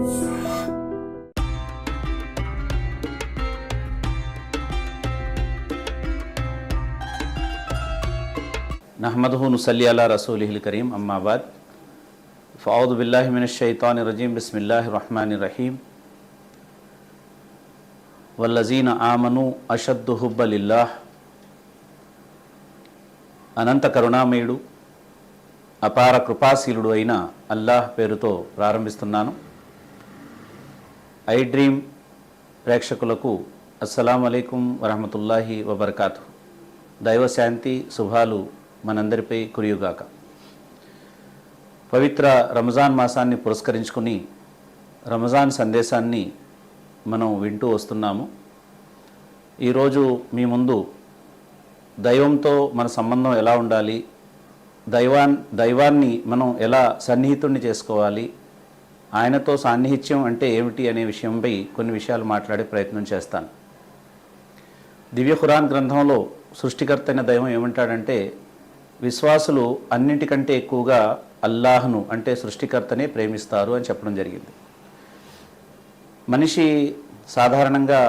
नहमदुहु नुसल्ली अला रसूलिहिल करीम अम्मा बाद फ़अऊज़ु बिल्लाहि मिनश शैतानिर रजीम बिस्मिल्लाहिर रहमानिर रहीम वल्लज़ीना आमनु अशद्दु हुब्बा लिल्लाह అనంత కరుణామయుడు అపార కృపాశీలుడు అయిన అల్లాహ్ పేరుతో ప్రారంభిస్తున్నాను. ఐ డ్రీమ్ ప్రేక్షకులకు అస్సలాము అలైకుం వరహమతుల్లాహి వబర్కాతు. దైవశాంతి శుభాలు మనందరిపై కురియుగాక. పవిత్ర రంజాన్ మాసాన్ని పురస్కరించుకుని రంజాన్ సందేశాన్ని మనం వింటూ వస్తున్నాము. ఈరోజు మీ ముందు దైవంతో మన సంబంధం ఎలా ఉండాలి, దైవాన్ని మనం ఎలా సన్నిహితుడిని చేసుకోవాలి, ఆయనతో సాన్నిహిత్యం అంటే ఏమిటి అనే విషయంపై కొన్ని విషయాలు మాట్లాడే ప్రయత్నం చేస్తాను. దివ్య ఖురాన్ గ్రంథంలో సృష్టికర్త అయిన దైవం ఏమంటాడంటే, విశ్వాసులు అన్నింటికంటే ఎక్కువగా అల్లాహ్ను అంటే సృష్టికర్తనే ప్రేమిస్తారు అని చెప్పడం జరిగింది. మనిషి సాధారణంగా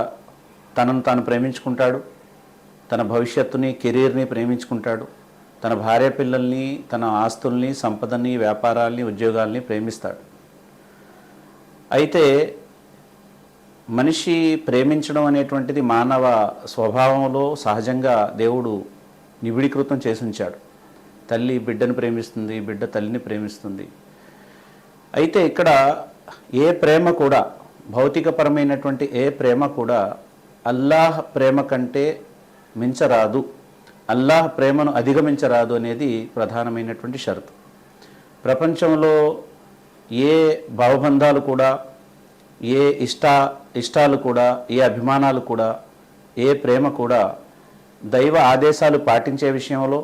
తనను తాను ప్రేమించుకుంటాడు, తన భవిష్యత్తుని కెరీర్ని ప్రేమించుకుంటాడు, తన భార్య పిల్లల్ని, తన ఆస్తుల్ని, సంపదని, వ్యాపారాల్ని, ఉద్యోగాల్ని ప్రేమిస్తాడు. అయితే మనిషి ప్రేమించడం అనేటువంటిది మానవ స్వభావంలో సహజంగా దేవుడు నిబిడీకృతం చేసి ఉంచాడు. తల్లి బిడ్డను ప్రేమిస్తుంది, బిడ్డ తల్లిని ప్రేమిస్తుంది. అయితే ఇక్కడ ఏ ప్రేమ కూడా, భౌతికపరమైనటువంటి ఏ ప్రేమ కూడా అల్లాహ్ ప్రేమ కంటే మించరాదు, అల్లాహ్ ప్రేమను అధిగమించరాదు అనేది ప్రధానమైనటువంటి షరతు. ప్రపంచంలో ఏ భావబంధాలు కూడా, ఏ ఇష్టాలు కూడా, ఏ అభిమానాలు కూడా, ఏ ప్రేమ కూడా దైవ ఆదేశాలు పాటించే విషయంలో,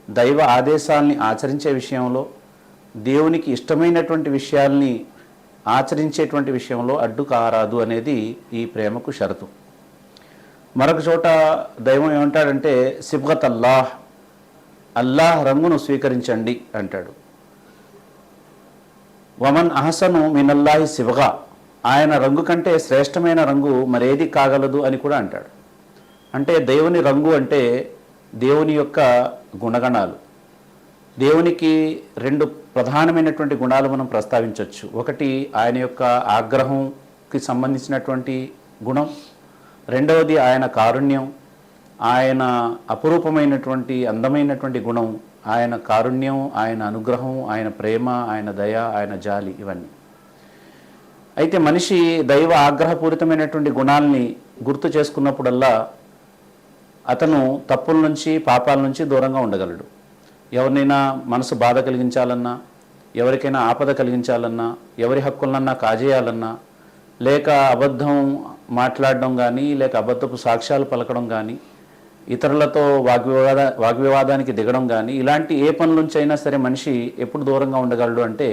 దైవ ఆదేశాలని ఆచరించే విషయంలో, దేవునికి ఇష్టమైనటువంటి విషయాల్ని ఆచరించేటువంటి విషయంలో అడ్డు కారాదు అనేది ఈ ప్రేమకు షరతు. మరొక చోట దైవం ఏమంటాడంటే, సిబ్గత్ అల్లాహ్, అల్లాహ్ రంగును స్వీకరించండి అంటాడు. వమన్ అహసను మినల్లాహి సిబ్గా, ఆయన రంగు కంటే శ్రేష్టమైన రంగు మరేది కాగలదు అని కూడా అంటాడు. అంటే దేవుని రంగు అంటే దేవుని యొక్క గుణగణాలు. దేవునికి రెండు ప్రధానమైనటువంటి గుణాలు మనం ప్రస్తావించవచ్చు. ఒకటి ఆయన యొక్క ఆగ్రహంకి సంబంధించినటువంటి గుణం, రెండవది ఆయన కారుణ్యం, ఆయన అపురూపమైనటువంటి అందమైనటువంటి గుణం, ఆయన కారుణ్యం, ఆయన అనుగ్రహం, ఆయన ప్రేమ, ఆయన దయ, ఆయన జాలి, ఇవన్నీ. అయితే మనిషి దైవ ఆగ్రహపూరితమైనటువంటి గుణాలని గుర్తు చేసుకున్నప్పుడల్లా అతను తప్పుల నుంచి, పాపాల నుంచి దూరంగా ఉండగలడు. ఎవరినైనా మనసు బాధ కలిగించాలన్నా, ఎవరికైనా ఆపద కలిగించాలన్నా, ఎవరి హక్కులన్నా కాజేయాలన్నా, లేక అబద్ధం మాట్లాడడం కానీ, లేక అబద్ధపు సాక్ష్యాలు పలకడం కానీ, ఇతరులతో వాగ్వివాదానికి దిగడం కానీ, ఇలాంటి ఏ పనుల నుంచి అయినా సరే మనిషి ఎప్పుడు దూరంగా ఉండగలడు అంటే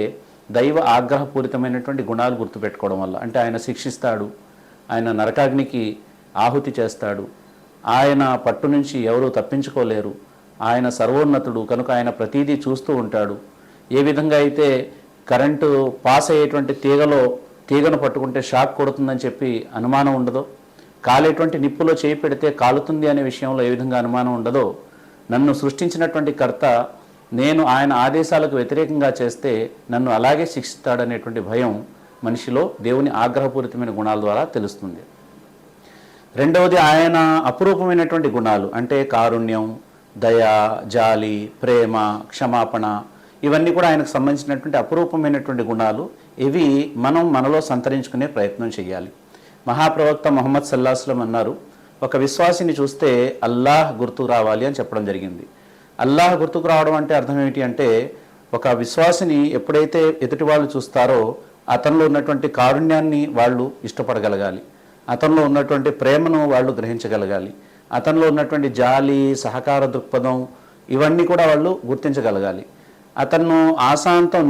దైవ ఆగ్రహపూరితమైనటువంటి గుణాలు గుర్తుపెట్టుకోవడం వల్ల. అంటే ఆయన శిక్షిస్తాడు, ఆయన నరకాగ్నికి ఆహుతి చేస్తాడు, ఆయన పట్టు నుంచి ఎవరూ తప్పించుకోలేరు, ఆయన సర్వోన్నతుడు కనుక ఆయన ప్రతీదీ చూస్తూ ఉంటాడు. ఏ విధంగా అయితే కరెంటు పాస్ అయ్యేటువంటి తీగను పట్టుకుంటే షాక్ కొడుతుందని చెప్పి అనుమానం ఉండదో, కాలేటువంటి నిప్పులో చేయి పెడితే కాలుతుంది అనే విషయంలో ఏ విధంగా అనుమానం ఉండదో, నన్ను సృష్టించినటువంటి కర్త నేను ఆయన ఆదేశాలకు వ్యతిరేకంగా చేస్తే నన్ను అలాగే శిక్షిస్తాడనేటువంటి భయం మనిషిలో దేవుని ఆగ్రహపూరితమైన గుణాల ద్వారా తెలుస్తుంది. రెండవది ఆయన అపురూపమైనటువంటి గుణాలు, అంటే కారుణ్యం, దయ, జాలి, ప్రేమ, క్షమాపణ, ఇవన్నీ కూడా ఆయనకు సంబంధించినటువంటి అపురూపమైనటువంటి గుణాలు. ఇవి మనం మనలో సంతరించుకునే ప్రయత్నం చేయాలి. మహాప్రవక్త ముహమ్మద్ సల్లల్లాహు అలైహి వసల్లం అన్నారు, ఒక విశ్వాసిని చూస్తే అల్లాహ్ గుర్తుకు రావాలి అని చెప్పడం జరిగింది. అల్లాహ్ గుర్తుకు రావడం అంటే అర్థం ఏమిటి అంటే, ఒక విశ్వాసిని ఎప్పుడైతే ఎదుటి వాళ్ళు చూస్తారో అతనిలో ఉన్నటువంటి కారుణ్యాన్ని వాళ్ళు ఇష్టపడగలగాలి, అతనిలో ఉన్నటువంటి ప్రేమను వాళ్ళు గ్రహించగలగాలి, అతనిలో ఉన్నటువంటి జాలి, సహకార దృక్పథం, ఇవన్నీ కూడా వాళ్ళు గుర్తించగలగాలి. అతను ఆశాంతం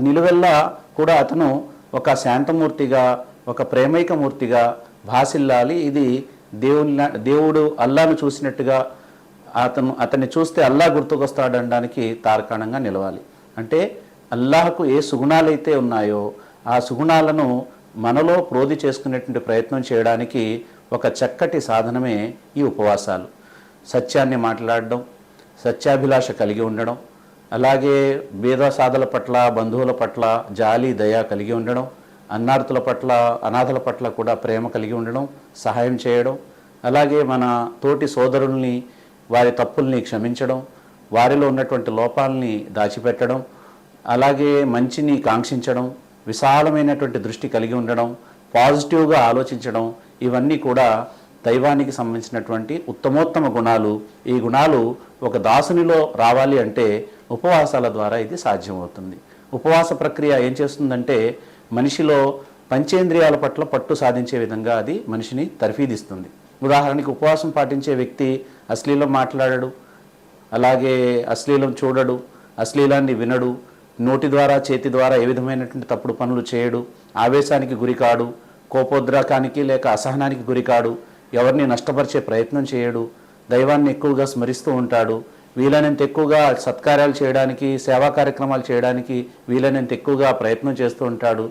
నిలువెల్లా కూడా అతను ఒక శాంతమూర్తిగా, ఒక ప్రేమైకమూర్తిగా భాసిల్లాలి. ఇది దేవుడు అల్లాను చూసినట్టుగా అతన్ని చూస్తే అల్లా గుర్తుకొస్తాడనడానికి తార్కాణంగా నిలవాలి. అంటే అల్లాహకు ఏ సుగుణాలైతే ఉన్నాయో ఆ సుగుణాలను మనలో ప్రోధి చేసుకునేటువంటి ప్రయత్నం చేయడానికి ఒక చక్కటి సాధనమే ఈ ఉపవాసాలు. సత్యాన్ని మాట్లాడడం, సత్యాభిలాష కలిగి ఉండడం, అలాగే భేదసాధల పట్ల, బంధువుల పట్ల జాలి దయ కలిగి ఉండడం, అన్నార్థుల పట్ల, అనాథల పట్ల కూడా ప్రేమ కలిగి ఉండడం, సహాయం చేయడం, అలాగే మన తోటి సోదరుల్ని వారి తప్పుల్ని క్షమించడం, వారిలో ఉన్నటువంటి లోపాలని దాచిపెట్టడం, అలాగే మంచిని కాంక్షించడం, విశాలమైనటువంటి దృష్టి కలిగి ఉండడం, పాజిటివ్గా ఆలోచించడం, ఇవన్నీ కూడా దైవానికి సంబంధించినటువంటి ఉత్తమోత్తమ గుణాలు. ఈ గుణాలు ఒక దాసునిలో రావాలి అంటే ఉపవాసాల ద్వారా ఇది సాధ్యమవుతుంది. ఉపవాస ప్రక్రియ ఏం చేస్తుందంటే మనిషిలో పంచేంద్రియాల పట్ల పట్టు సాధించే విధంగా అది మనిషిని తర్ఫీదిస్తుంది. ఉదాహరణకి ఉపవాసం పాటించే వ్యక్తి అశ్లీలం మాట్లాడడు, అలాగే అశ్లీలం చూడడు, అశ్లీలాన్ని వినడు, నోటి ద్వారా చేతి ద్వారా ఏ విధమైనటువంటి తప్పుడు పనులు చేయడు, ఆవేశానికి గురికాడు, కోపోద్రాకానికి లేక అసహనానికి గురికాడు, ఎవరిని నష్టపరిచే ప్రయత్నం చేయడు, దైవాన్ని ఎక్కువగా స్మరిస్తూ ఉంటాడు, వీలైనంత ఎక్కువగా సత్కార్యాలు చేయడానికి, సేవా కార్యక్రమాలు చేయడానికి వీలైనంత ఎక్కువగా ప్రయత్నం చేస్తూ ఉంటాడు,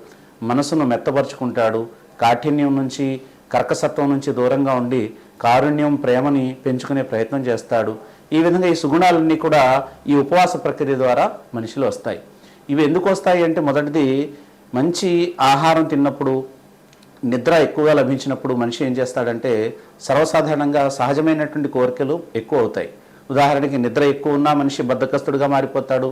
మనసును మెత్తపరుచుకుంటాడు, కాఠిన్యం నుంచి, కర్కసత్వం నుంచి దూరంగా ఉండి కారుణ్యం, ప్రేమని పెంచుకునే ప్రయత్నం చేస్తాడు. ఈ విధంగా ఈ సుగుణాలన్నీ కూడా ఈ ఉపవాస ప్రక్రియ ద్వారా మనిషిలో వస్తాయి. ఇవి ఎందుకు వస్తాయి అంటే మొదటిది, మంచి ఆహారం తిన్నప్పుడు, నిద్ర ఎక్కువగా లభించినప్పుడు మనిషి ఏం చేస్తాడంటే సర్వసాధారణంగా సహజమైనటువంటి కోరికలు ఎక్కువ అవుతాయి. ఉదాహరణకి నిద్ర ఎక్కువ ఉన్నా మనిషి బద్ధకస్తుడిగా మారిపోతాడు,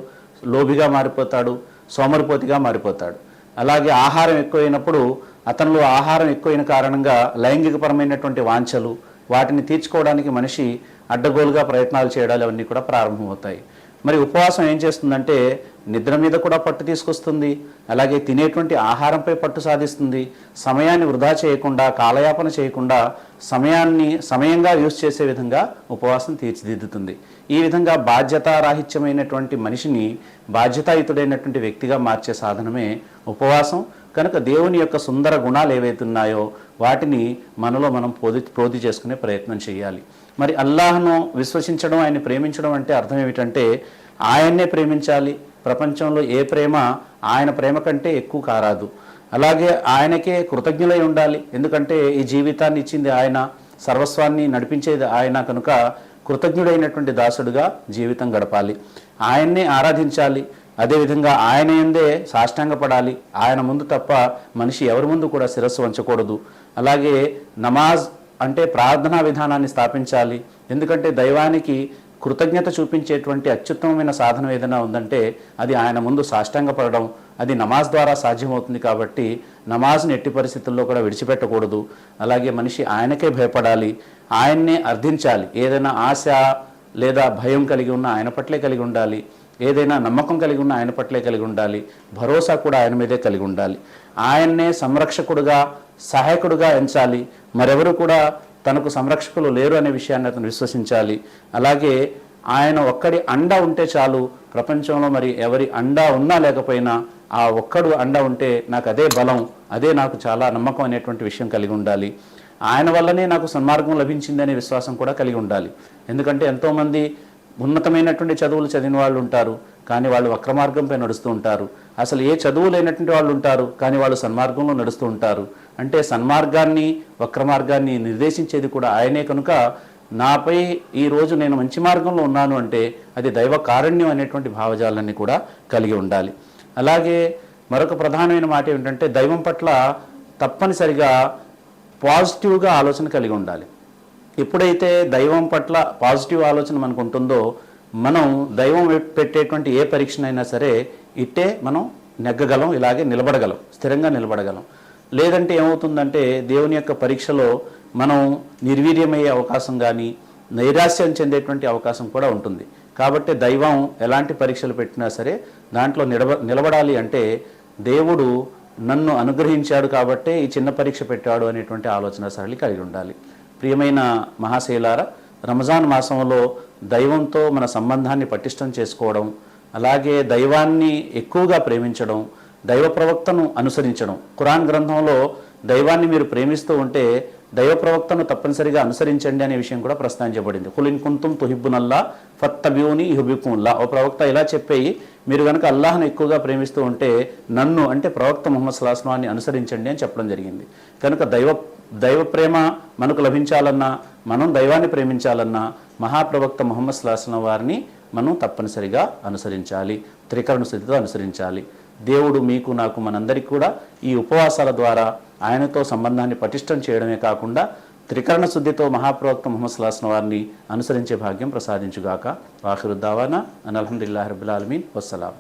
లోభిగా మారిపోతాడు, సోమరిపోతిగా మారిపోతాడు. అలాగే ఆహారం ఎక్కువైనప్పుడు అతనిలో ఆహారం ఎక్కువైన కారణంగా లైంగికపరమైనటువంటి వాంఛలు, వాటిని తీర్చుకోవడానికి మనిషి అడ్డగోలుగా ప్రయత్నాలు చేయడాలు అవన్నీ కూడా ప్రారంభమవుతాయి. మరి ఉపవాసం ఏం చేస్తుందంటే నిద్ర మీద కూడా పట్టు తీసుకొస్తుంది, అలాగే తినేటువంటి ఆహారంపై పట్టు సాధిస్తుంది, సమయాన్ని వృధా చేయకుండా, కాలయాపన చేయకుండా సమయంగా యూజ్ చేసే విధంగా ఉపవాసం తీర్చిదిద్దుతుంది. ఈ విధంగా బాధ్యతారాహిత్యమైనటువంటి మనిషిని బాధ్యతాయుతుడైనటువంటి వ్యక్తిగా మార్చే సాధనమే ఉపవాసం. కనుక దేవుని యొక్క సుందర గుణాలు ఏవైతున్నాయో వాటిని మనలో మనం ప్రోధి చేసుకునే ప్రయత్నం చేయాలి. మరి అల్లాహ్ను విశ్వసించడం, ఆయన్ని ప్రేమించడం అంటే అర్థం ఏమిటంటే ఆయన్నే ప్రేమించాలి. ప్రపంచంలో ఏ ప్రేమ ఆయన ప్రేమ కంటే ఎక్కువ కారాదు. అలాగే ఆయనకే కృతజ్ఞులై ఉండాలి. ఎందుకంటే ఈ జీవితాన్ని ఇచ్చింది ఆయన, సర్వస్వాన్ని నడిపించేది ఆయన. కనుక కృతజ్ఞుడైనటువంటి దాసుడుగా జీవితం గడపాలి, ఆయన్నే ఆరాధించాలి. అదేవిధంగా ఆయన యందే సాష్టాంగపడాలి. ఆయన ముందు తప్ప మనిషి ఎవరి ముందు కూడా శిరస్సు వంచకూడదు. అలాగే నమాజ్ అంటే ప్రార్థనా విధానాన్ని స్థాపించాలి. ఎందుకంటే దైవానికి కృతజ్ఞత చూపించేటువంటి అత్యుత్తమమైన సాధనం ఏదైనా ఉందంటే అది ఆయన ముందు సాష్టాంగపడడం. అది నమాజ్ ద్వారా సాధ్యమవుతుంది. కాబట్టి నమాజ్ని ఎట్టి పరిస్థితుల్లో కూడా విడిచిపెట్టకూడదు. అలాగే మనిషి ఆయనకే భయపడాలి, ఆయన్నే అర్థించాలి. ఏదైనా ఆశ లేదా భయం కలిగి ఉన్న ఆయన పట్లే కలిగి ఉండాలి, ఏదైనా నమ్మకం కలిగి ఉన్న ఆయన పట్లే కలిగి ఉండాలి, భరోసా కూడా ఆయన మీదే కలిగి ఉండాలి. ఆయన్నే సంరక్షకుడుగా, సహాయకుడుగా ఎంచాలి. మరెవరు కూడా తనకు సంరక్షకులు లేరు అనే విషయాన్ని అతను విశ్వసించాలి. అలాగే ఆయన ఒక్కడి అండ ఉంటే చాలు. ప్రపంచంలో మరి ఎవరి అండ ఉన్నా లేకపోయినా ఆ ఒక్కడు అండ ఉంటే నాకు అదే బలం, అదే నాకు చాలా నమ్మకం అనేటువంటి విషయం కలిగి ఉండాలి. ఆయన వల్లనే నాకు సన్మార్గం లభించింది అనే విశ్వాసం కూడా కలిగి ఉండాలి. ఎందుకంటే ఎంతోమంది ఉన్నతమైనటువంటి చదువులు చదివిన వాళ్ళు ఉంటారు, కానీ వాళ్ళు వక్రమార్గంపై నడుస్తూ ఉంటారు. అసలు ఏ చదువు లేనటువంటి వాళ్ళు ఉంటారు, కానీ వాళ్ళు సన్మార్గంలో నడుస్తూ ఉంటారు. అంటే సన్మార్గాన్ని, వక్రమార్గాన్ని నిర్దేశించేది కూడా ఆయనే. కనుక నాపై ఈరోజు నేను మంచి మార్గంలో ఉన్నాను అంటే అది దైవ కారుణ్యం అనేటువంటి భావజాలాన్ని కూడా కలిగి ఉండాలి. అలాగే మరొక ప్రధానమైన మాట ఏమిటంటే దైవం పట్ల తప్పనిసరిగా పాజిటివ్గా ఆలోచన కలిగి ఉండాలి. ఎప్పుడైతే దైవం పట్ల పాజిటివ్ ఆలోచన మనకు ఉంటుందో మనం దైవం పెట్టేటువంటి ఏ పరీక్షనైనా సరే ఇట్టే మనం నెగ్గగలం, ఇలాగే నిలబడగలం, స్థిరంగా నిలబడగలం. లేదంటే ఏమవుతుందంటే దేవుని యొక్క పరీక్షలో మనం నిర్వీర్యమయ్యే అవకాశం కానీ, నైరాశ్యం చెందేటువంటి అవకాశం కూడా ఉంటుంది. కాబట్టి దైవం ఎలాంటి పరీక్షలు పెట్టినా సరే దాంట్లో నిలబడాలి అంటే దేవుడు నన్ను అనుగ్రహించాడు కాబట్టే ఈ చిన్న పరీక్ష పెట్టాడు అనేటువంటి ఆలోచన సరళి కలిగి ఉండాలి. ప్రియమైన మహాశైలారా, రంజాన్ మాసంలో దైవంతో మన సంబంధాన్ని పటిష్టం చేసుకోవడం, అలాగే దైవాన్ని ఎక్కువగా ప్రేమించడం, దైవ ప్రవక్తను అనుసరించడం. ఖురాన్ గ్రంథంలో దైవాన్ని మీరు ప్రేమిస్తూ ఉంటే దైవ ప్రవక్తను తప్పనిసరిగా అనుసరించండి అనే విషయం కూడా ప్రస్తావించబడింది. కులిన్ కుంతుం తుహిబ్బునల్లా ఫత్తబియూని యుహిబ్బుకుముల్లా. ఓ ప్రవక్త ఇలా చెప్పేయి, మీరు కనుక అల్లాహ్ను ఎక్కువగా ప్రేమిస్తూ ఉంటే నన్ను అంటే ప్రవక్త ముహమ్మద్ సల్లల్లాహు అలైహి వసల్లం అనుసరించండి అని చెప్పడం జరిగింది. కనుక దైవ ప్రేమ మనకు లభించాలన్నా, మనం దైవాన్ని ప్రేమించాలన్నా మహాప్రవక్త ముహమ్మద్ సల్లల్లాహు అలైహి వసల్లం వారిని మనం తప్పనిసరిగా అనుసరించాలి, త్రికరణ శుద్ధితో అనుసరించాలి. దేవుడు మీకు నాకు మనందరికీ కూడా ఈ ఉపవాసాల ద్వారా ఆయనతో సంబంధాన్ని పటిష్టం చేయడమే కాకుండా త్రికరణ శుద్ధితో మహాప్రవక్త ముహమ్మద్ సల్లల్లాహు అలైహి వసల్లం వారిని అనుసరించే భాగ్యం ప్రసాదించుగాక. ఆఖిరు దావానా అల్హమ్దులిల్లాహి రబ్బిల్ ఆలమీన్. వస్సలాం.